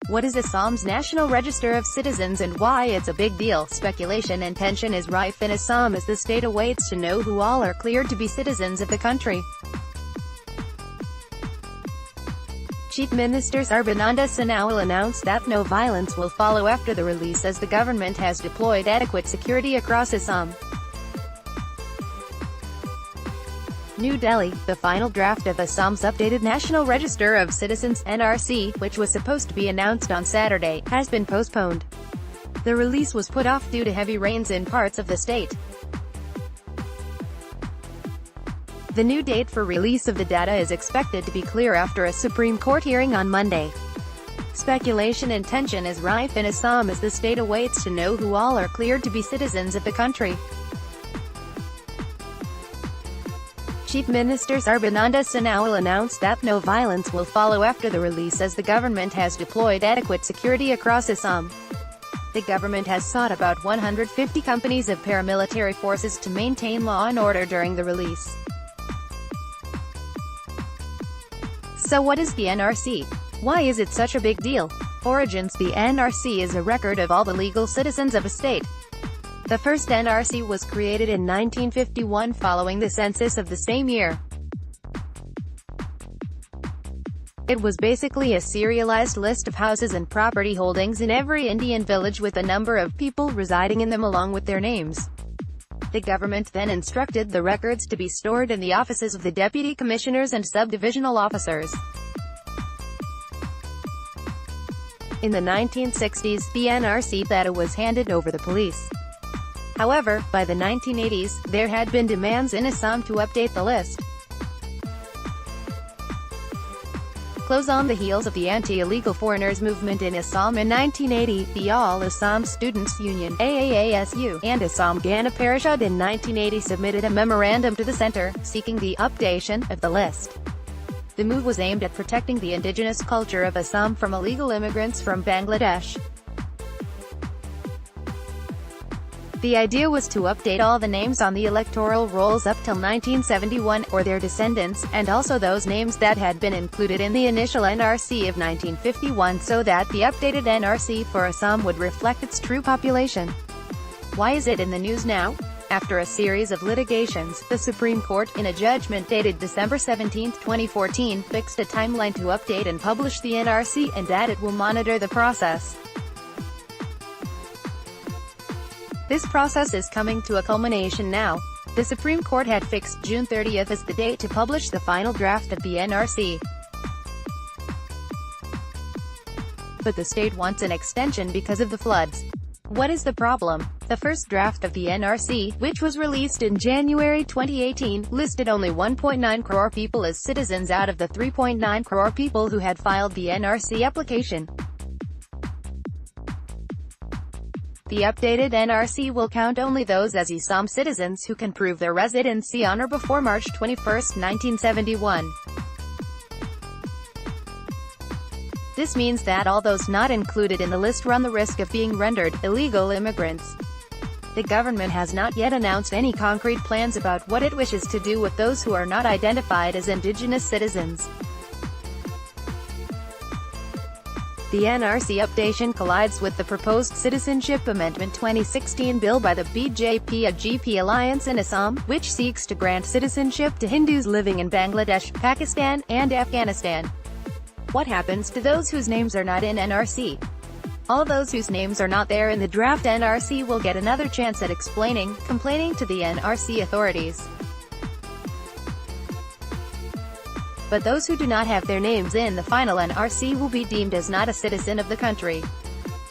What is Assam's National Register of Citizens and why it's a big deal? Speculation and tension is rife in Assam as the state awaits to know who all are cleared to be citizens of the country. Chief Minister Sarbananda Sonowal announced that no violence will follow after the release as the government has deployed adequate security across Assam. New Delhi, the final draft of Assam's updated National Register of Citizens (NRC), which was supposed to be announced on Saturday, has been postponed. The release was put off due to heavy rains in parts of the state. The new date for release of the data is expected to be clear after a Supreme Court hearing on Monday. Speculation and tension is rife in Assam as the state awaits to know who all are cleared to be citizens of the country. Chief Minister Sarbananda Sonowal announced that no violence will follow after the release as the government has deployed adequate security across Assam. The government has sought about 150 companies of paramilitary forces to maintain law and order during the release. So what is the NRC? Why is it such a big deal? Origins: the NRC is a record of all the legal citizens of a state. The first NRC was created in 1951 following the census of the same year. It was basically a serialized list of houses and property holdings in every Indian village with a number of people residing in them along with their names. The government then instructed the records to be stored in the offices of the deputy commissioners and subdivisional officers. In the 1960s, the NRC data was handed over to the police. However, by the 1980s, there had been demands in Assam to update the list. Close on the heels of the anti-illegal foreigners movement in Assam in 1980, the All Assam Students Union (AAASU) and Assam Gana Parishad in 1980 submitted a memorandum to the centre, seeking the updation of the list. The move was aimed at protecting the indigenous culture of Assam from illegal immigrants from Bangladesh. The idea was to update all the names on the electoral rolls up till 1971, or their descendants, and also those names that had been included in the initial NRC of 1951 so that the updated NRC for Assam would reflect its true population. Why is it in the news now? After a series of litigations, the Supreme Court, in a judgment dated December 17, 2014, fixed a timeline to update and publish the NRC, and that it will monitor the process. This process is coming to a culmination now. The Supreme Court had fixed June 30th as the date to publish the final draft of the NRC. But the state wants an extension because of the floods. What is the problem? The first draft of the NRC, which was released in January 2018, listed only 1.9 crore people as citizens out of the 3.9 crore people who had filed the NRC application. The updated NRC will count only those as Assam citizens who can prove their residency on or before March 21, 1971. This means that all those not included in the list run the risk of being rendered illegal immigrants. The government has not yet announced any concrete plans about what it wishes to do with those who are not identified as indigenous citizens. The NRC updation collides with the proposed Citizenship Amendment 2016 bill by the BJP-AGP alliance in Assam, which seeks to grant citizenship to Hindus living in Bangladesh, Pakistan, and Afghanistan. What happens to those whose names are not in NRC? All those whose names are not there in the draft NRC will get another chance at complaining to the NRC authorities. But those who do not have their names in the final NRC will be deemed as not a citizen of the country.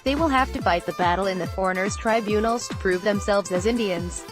They will have to fight the battle in the foreigners' tribunals to prove themselves as Indians.